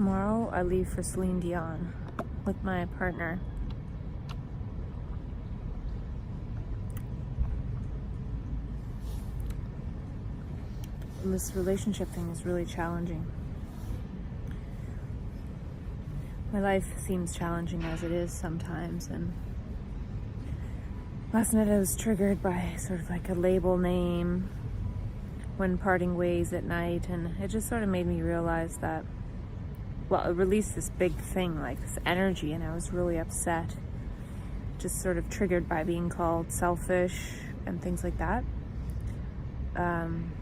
Tomorrow I leave for Celine Dion with my partner. And this relationship thing is really challenging. My life seems challenging as it is sometimes, and last night I was triggered by sort of like a label name when parting ways at night, and it just sort of made me realize that, well, it released this big thing, like this energy, and I was really upset, just sort of triggered by being called selfish and things like that. And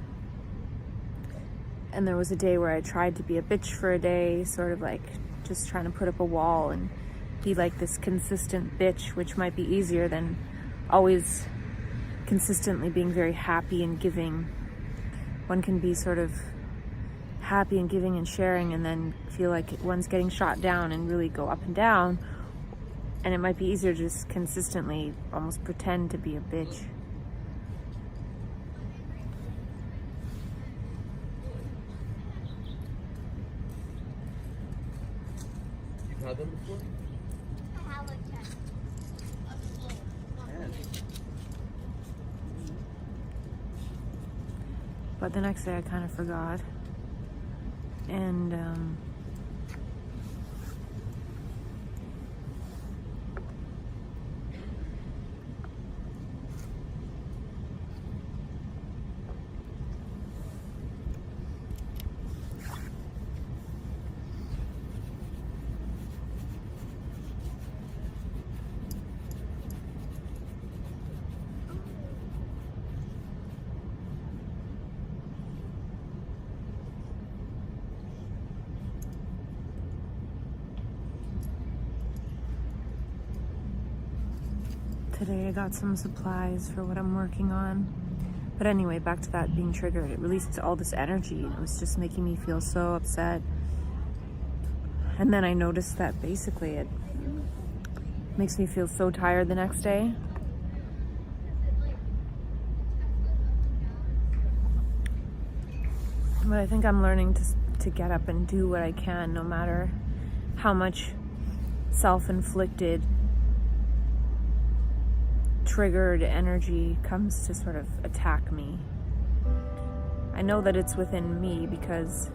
there was a day where I tried to be a bitch for a day, sort of like just trying to put up a wall and be like this consistent bitch, which might be easier than always consistently being very happy and giving. One can be sort of happy and giving and sharing and then feel like one's getting shot down and really go up and down. And it might be easier to just consistently almost pretend to be a bitch. You've had them before? I have a test. But the next day I kind of forgot. And today I got some supplies for what I'm working on. But anyway, back to that being triggered. It released all this energy and it was just making me feel so upset. And then I noticed that basically it makes me feel so tired the next day. But I think I'm learning to get up and do what I can, no matter how much self-inflicted triggered energy comes to sort of attack me. I know that it's within me because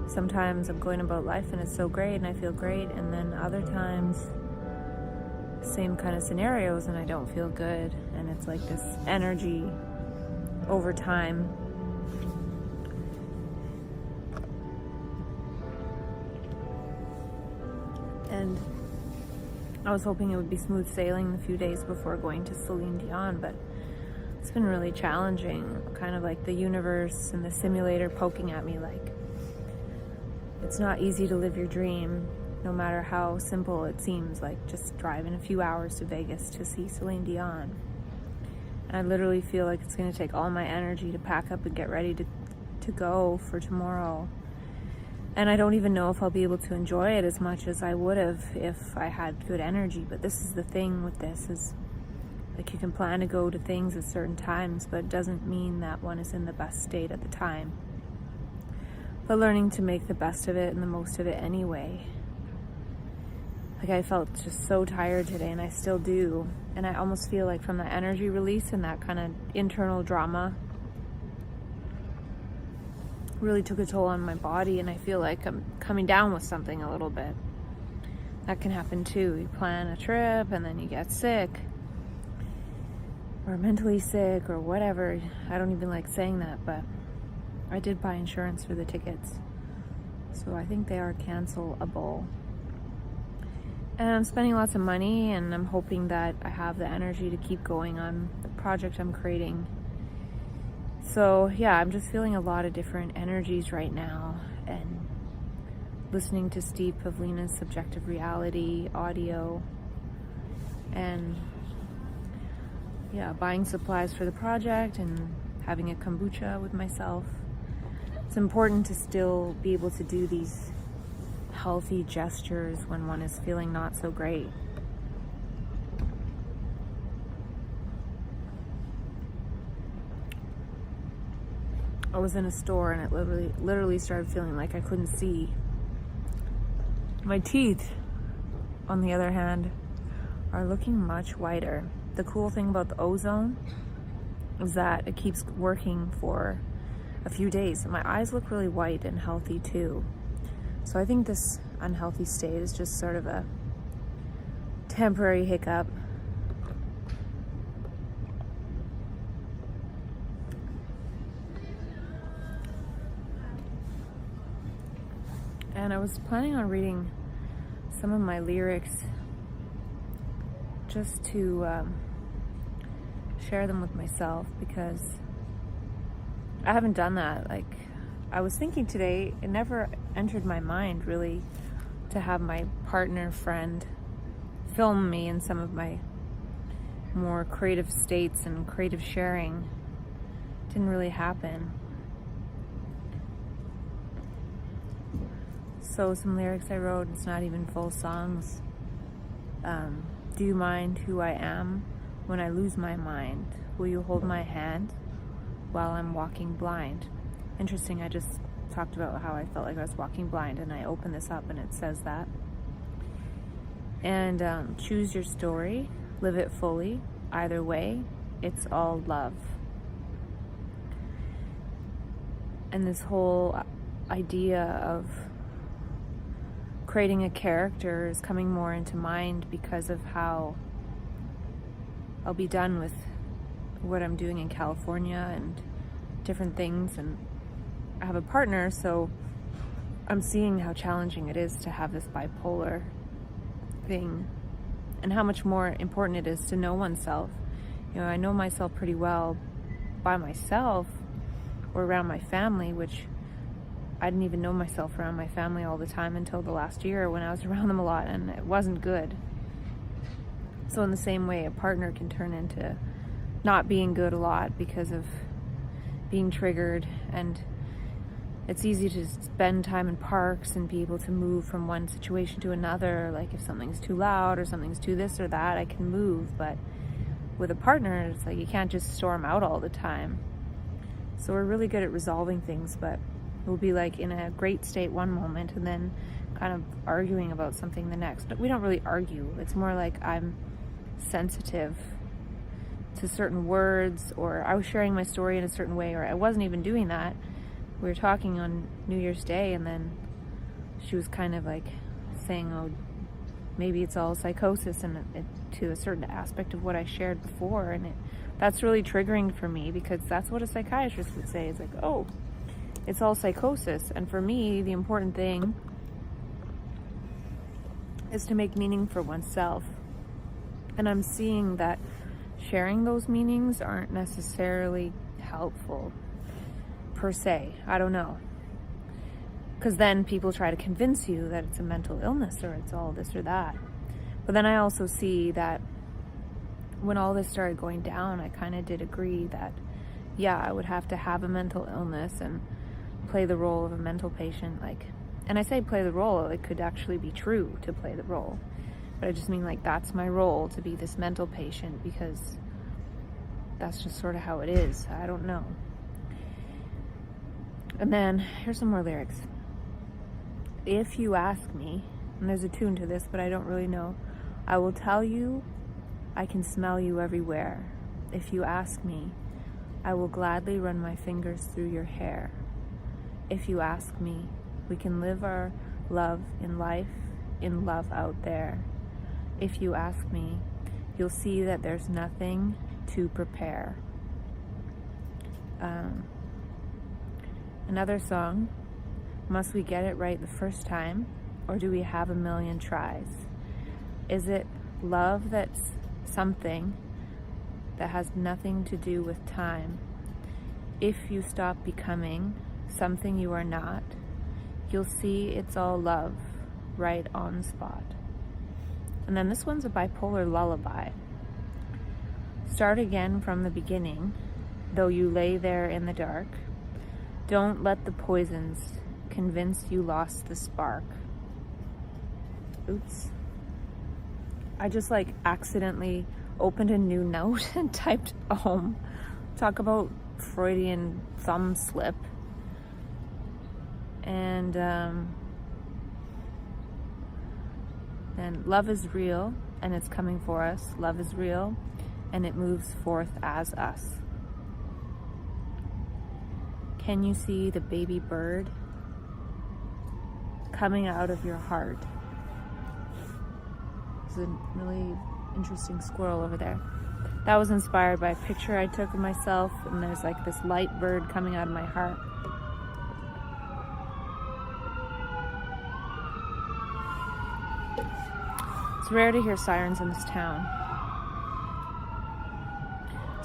sometimes I'm going about life and it's so great and I feel great, and then other times same kind of scenarios and I don't feel good, and it's like this energy over time. And I was hoping it would be smooth sailing the few days before going to Celine Dion, but it's been really challenging, kind of like the universe and the simulator poking at me like, it's not easy to live your dream, no matter how simple it seems, like just driving a few hours to Vegas to see Celine Dion. And I literally feel like it's going to take all my energy to pack up and get ready to go for tomorrow. And I don't even know if I'll be able to enjoy it as much as I would have if I had good energy. But this is the thing with this, is like you can plan to go to things at certain times, but it doesn't mean that one is in the best state at the time. But learning to make the best of it and the most of it anyway. Like I felt just so tired today, and I still do. And I almost feel like from the energy release and that kind of internal drama really took a toll on my body, and I feel like I'm coming down with something a little bit. That can happen too. You plan a trip and then you get sick or mentally sick or whatever. I don't even like saying that, but I did buy insurance for the tickets, so I think they are cancelable. And I'm spending lots of money, and I'm hoping that I have the energy to keep going on the project I'm creating. So yeah, I'm just feeling a lot of different energies right now, and listening to Steve Pavlina's Subjective Reality audio, and yeah, buying supplies for the project and having a kombucha with myself. It's important to still be able to do these healthy gestures when one is feeling not so great. I was in a store and it literally started feeling like I couldn't see. My teeth, on the other hand, are looking much whiter. The cool thing about the ozone is that it keeps working for a few days. My eyes look really white and healthy too. So I think this unhealthy state is just sort of a temporary hiccup. And I was planning on reading some of my lyrics just to share them with myself, because I haven't done that. Like, I was thinking today, it never entered my mind really to have my partner, friend, film me in some of my more creative states and creative sharing. Didn't really happen. So some lyrics I wrote, it's not even full songs. Do you mind who I am when I lose my mind? Will you hold my hand while I'm walking blind? Interesting, I just talked about how I felt like I was walking blind, and I opened this up and it says that. And choose your story, live it fully. Either way, it's all love. And this whole idea of creating a character is coming more into mind because of how I'll be done with what I'm doing in California and different things, and I have a partner, so I'm seeing how challenging it is to have this bipolar thing and how much more important it is to know oneself. You know, I know myself pretty well by myself or around my family, which I didn't even know myself around my family all the time until the last year when I was around them a lot, and it wasn't good. So in the same way, a partner can turn into not being good a lot because of being triggered, and it's easy to spend time in parks and be able to move from one situation to another. Like if something's too loud or something's too this or that, I can move. But with a partner, it's like you can't just storm out all the time. So we're really good at resolving things, but we'll be like in a great state one moment and then kind of arguing about something the next. But we don't really argue. It's more like I'm sensitive to certain words, or I was sharing my story in a certain way, or I wasn't even doing that. We were talking on New Year's Day, and then she was kind of like saying, oh, maybe it's all psychosis, and to a certain aspect of what I shared before. And that's really triggering for me, because that's what a psychiatrist would say. It's like, oh, it's all psychosis. And for me, the important thing is to make meaning for oneself. And I'm seeing that sharing those meanings aren't necessarily helpful per se. I don't know. Because then people try to convince you that it's a mental illness or it's all this or that. But then I also see that when all this started going down, I kind of did agree that, yeah, I would have to have a mental illness and play the role of a mental patient. Like, and I say play the role, it could actually be true to play the role. But I just mean like that's my role, to be this mental patient, because that's just sort of how it is. I don't know. And then here's some more lyrics. If you ask me, and there's a tune to this, but I don't really know, I will tell you I can smell you everywhere. If you ask me, I will gladly run my fingers through your hair. If you ask me, we can live our love in life, in love out there. If you ask me, you'll see that there's nothing to prepare. Another song, must we get it right the first time, or do we have a million tries? Is it love that's something that has nothing to do with time? If you stop becoming something you are not, you'll see it's all love, right on spot. And then this one's a bipolar lullaby. Start again from the beginning, though you lay there in the dark. Don't let the poisons convince you lost the spark. Oops. I just like accidentally opened a new note and typed home. Talk about Freudian thumb slip. And then love is real and it's coming for us. Love is real and it moves forth as us. Can you see the baby bird coming out of your heart? There's a really interesting squirrel over there. That was inspired by a picture I took of myself, and there's like this light bird coming out of my heart. It's rare to hear sirens in this town.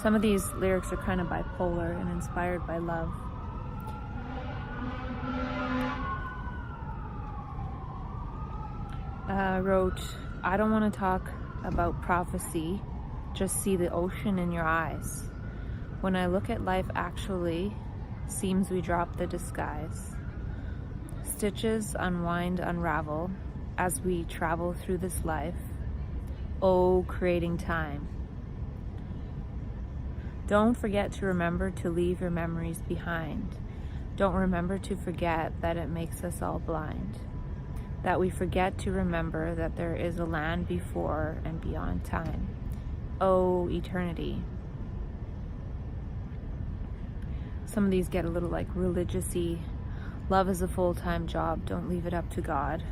Some of these lyrics are kind of bipolar and inspired by love. I wrote, I don't want to talk about prophecy, just see the ocean in your eyes. When I look at life actually, seems we drop the disguise. Stitches unwind, unravel, as we travel through this life. Oh, creating time. Don't forget to remember to leave your memories behind. Don't remember to forget that it makes us all blind. That we forget to remember that there is a land before and beyond time. Oh, eternity. Some of these get a little like religious-y. Love is a full-time job. Don't leave it up to God.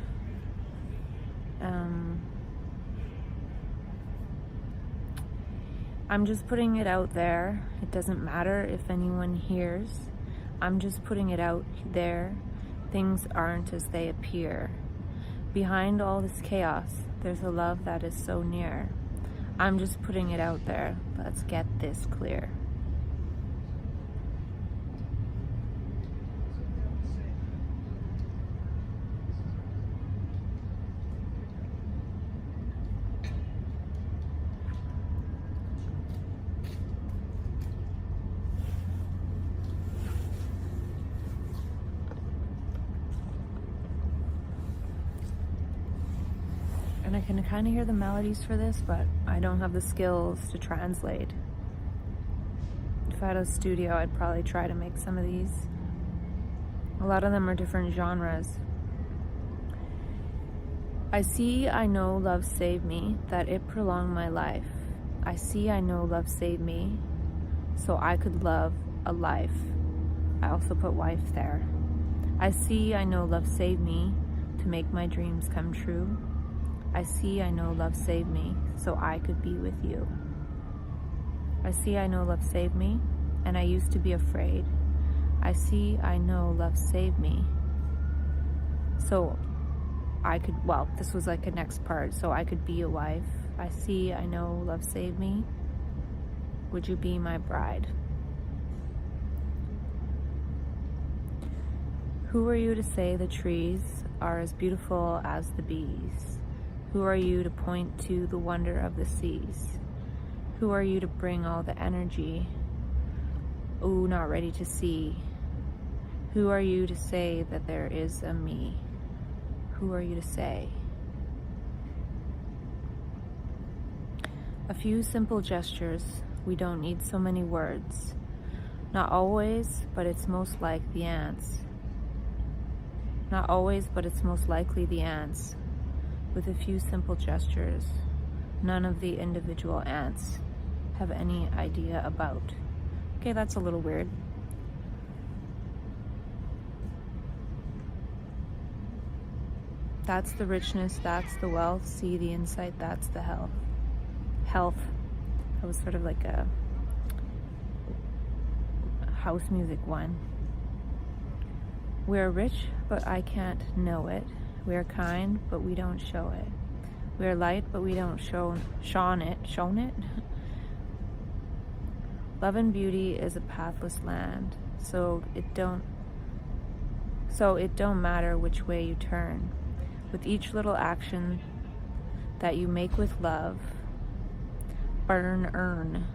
I'm just putting it out there. It doesn't matter if anyone hears. I'm just putting it out there. Things aren't as they appear. Behind all this chaos, there's a love that is so near. I'm just putting it out there. Let's get this clear. And I can kind of hear the melodies for this, but I don't have the skills to translate. If I had a studio, I'd probably try to make some of these. A lot of them are different genres. I see, I know love saved me, that it prolonged my life. I see, I know love saved me, so I could love a life. I also put wife there. I see, I know love saved me, to make my dreams come true. I see, I know love saved me, so I could be with you. I see, I know love saved me, and I used to be afraid. I see, I know love saved me, so I could, well, this was like a next part, so I could be a wife. I see, I know love saved me. Would you be my bride? Who are you to say the trees are as beautiful as the bees? Who are you to point to the wonder of the seas? Who are you to bring all the energy? Ooh, not ready to see. Who are you to say that there is a me? Who are you to say? A few simple gestures, we don't need so many words. Not always, but it's most like the ants. Not always, but it's most likely the ants. With a few simple gestures, none of the individual ants have any idea about. Okay, that's a little weird. That's the richness, that's the wealth. See the insight, that's the health. Health. That was sort of like a house music one. We're rich, but I can't know it. We are kind, but we don't show it. We are light, but we don't shown it. Love and beauty is a pathless land, so it don't matter which way you turn. With each little action that you make with love, earn.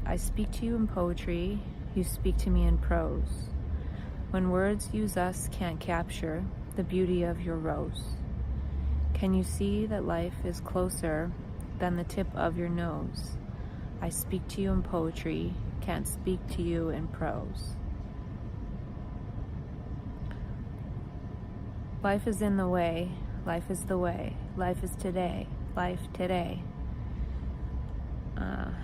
I speak to you in poetry, you speak to me in prose. When words use us can't capture the beauty of your rose. Can you see that life is closer than the tip of your nose? I speak to you in poetry, can't speak to you in prose. Life is in the way, Life is the way. Life is today. Life today.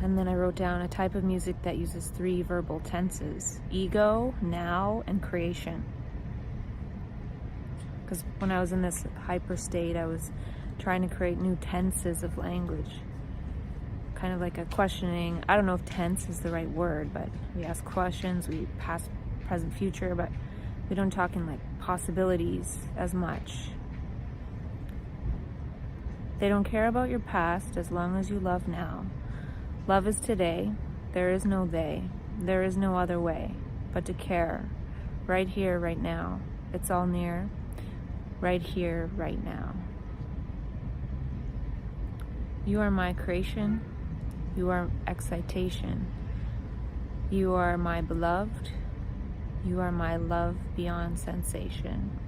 And then I wrote down a type of music that uses 3 verbal tenses: ego, now, and creation. Because when I was in this hyper state, I was trying to create new tenses of language. Kind of like a questioning. I don't know if tense is the right word, but we ask questions, we past, present, future, but we don't talk in like possibilities as much. They don't care about your past as long as you love now. Love is today. There is no they. There is no other way but to care. Right here, right now. It's all near. Right here, right now. You are my creation. You are excitation. You are my beloved. You are my love beyond sensation.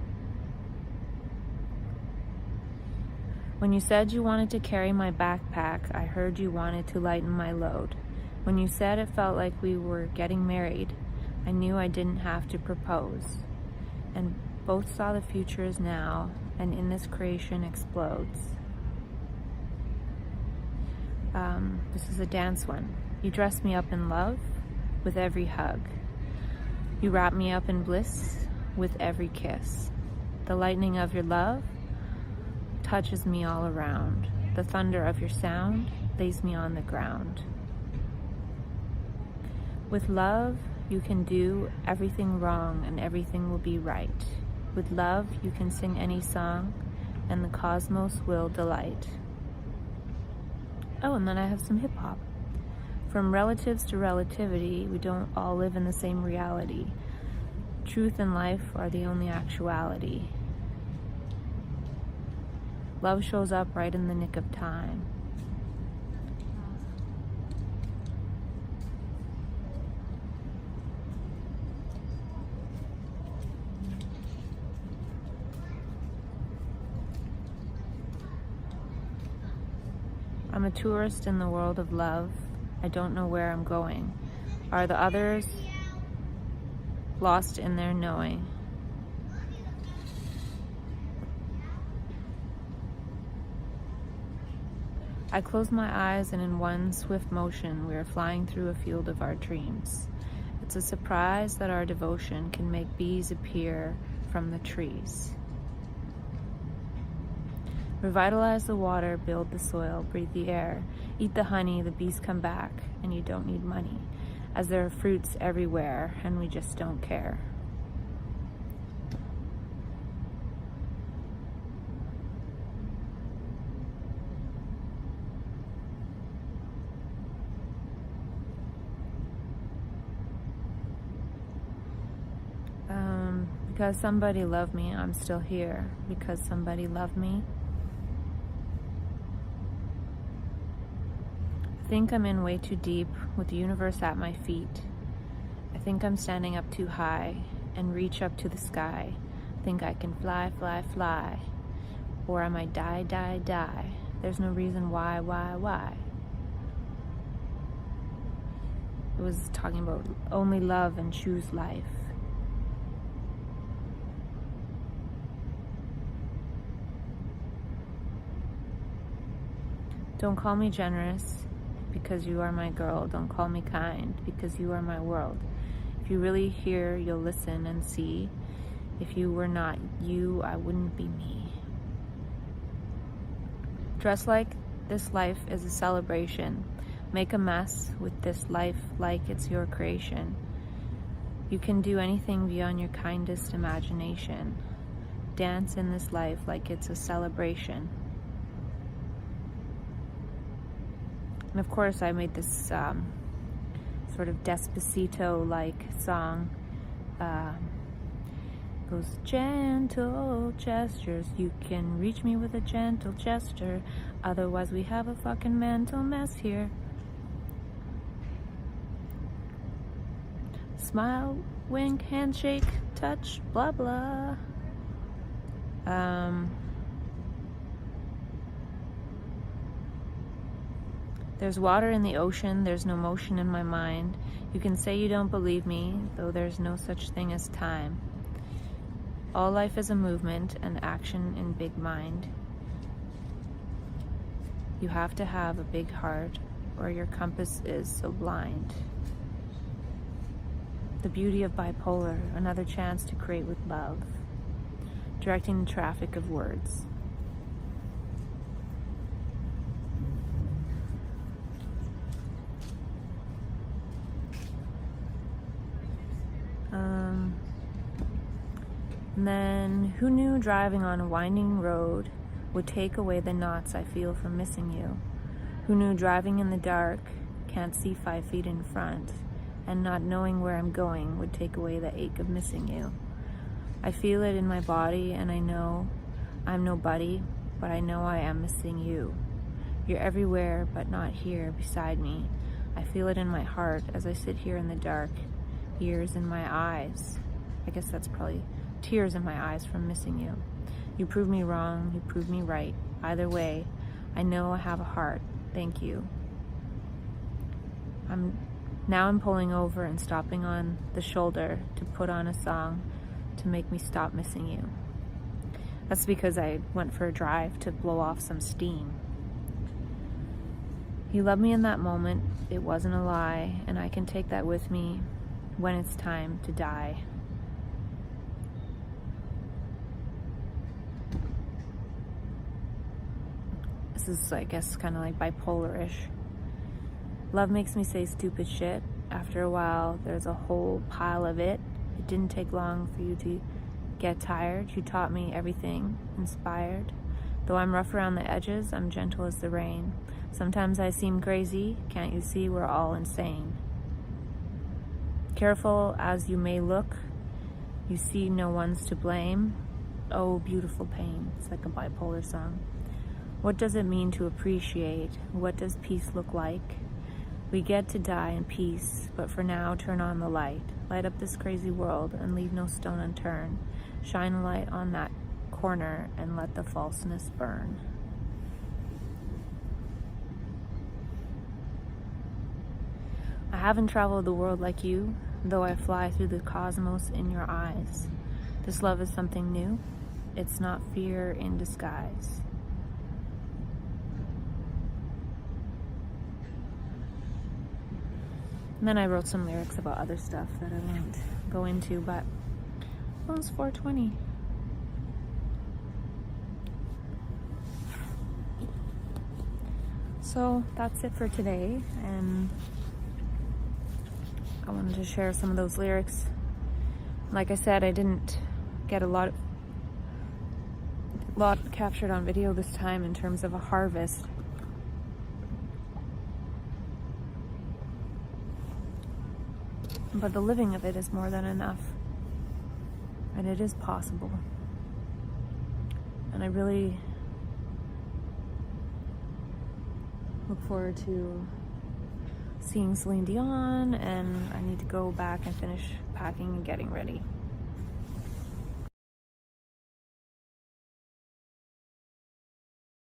When you said you wanted to carry my backpack, I heard you wanted to lighten my load. When you said it felt like we were getting married, I knew I didn't have to propose. And both saw the future is now, and in this creation explodes. This is a dance one. You dress me up in love with every hug. You wrap me up in bliss with every kiss. The lightning of your love touches me all around. The thunder of your sound lays me on the ground. With love, you can do everything wrong and everything will be right. With love, you can sing any song and the cosmos will delight. Oh, and then I have some hip hop. From relatives to relativity, we don't all live in the same reality. Truth and life are the only actuality. Love shows up right in the nick of time. I'm a tourist in the world of love. I don't know where I'm going. Are the others lost in their knowing? I close my eyes and in one swift motion we are flying through a field of our dreams. It's a surprise that our devotion can make bees appear from the trees. Revitalize the water, build the soil, breathe the air, eat the honey, the bees come back, and you don't need money, as there are fruits everywhere and we just don't care. Because somebody loved me, I'm still here. Because somebody loved me. I think I'm in way too deep with the universe at my feet. I think I'm standing up too high and reach up to the sky. Think I can fly, fly, fly. Or I might die, die, die. There's no reason why. It was talking about only love and choose life. Don't call me generous because you are my girl. Don't call me kind because you are my world. If you really hear, you'll listen and see. If you were not you, I wouldn't be me. Dress like this life is a celebration. Make a mess with this life like it's your creation. You can do anything beyond your kindest imagination. Dance in this life like it's a celebration. And of course I made this sort of Despacito-like song. Goes, gentle gestures, you can reach me with a gentle gesture, otherwise we have a fucking mental mess here. Smile, wink, handshake, touch, blah blah. There's water in the ocean, there's no motion in my mind. You can say you don't believe me, though there's no such thing as time. All life is a movement and action in big mind. You have to have a big heart or your compass is so blind. The beauty of bipolar, another chance to create with love, directing the traffic of words. And then, who knew driving on a winding road would take away the knots I feel from missing you? Who knew driving in the dark, can't see 5 feet in front, and not knowing where I'm going would take away the ache of missing you? I feel it in my body, and I know I'm nobody, but I know I am missing you. You're everywhere, but not here beside me. I feel it in my heart as I sit here in the dark, years in my eyes. I guess that's probably tears in my eyes from missing you. You prove me wrong, you prove me right. Either way, I know I have a heart. Thank you. I'm pulling over and stopping on the shoulder to put on a song to make me stop missing you. That's because I went for a drive to blow off some steam. You loved me in that moment, it wasn't a lie, and I can take that with me when it's time to die. This is, I guess, kind of like bipolar-ish. Love makes me say stupid shit. After a while, there's a whole pile of it. It didn't take long for you to get tired. You taught me everything, inspired. Though I'm rough around the edges, I'm gentle as the rain. Sometimes I seem crazy. Can't you see we're all insane? Careful as you may look, you see no one's to blame. Oh, beautiful pain. It's like a bipolar song. What does it mean to appreciate? What does peace look like? We get to die in peace, but for now, turn on the light. Light up this crazy world and leave no stone unturned. Shine a light on that corner and let the falseness burn. I haven't traveled the world like you, though I fly through the cosmos in your eyes. This love is something new. It's not fear in disguise. And then I wrote some lyrics about other stuff that I won't go into, but well, it's 4:20. So that's it for today, and I wanted to share some of those lyrics. Like I said, I didn't get a lot captured on video this time in terms of a harvest. But the living of it is more than enough. And it is possible. And I really look forward to seeing Celine Dion, and I need to go back and finish packing and getting ready.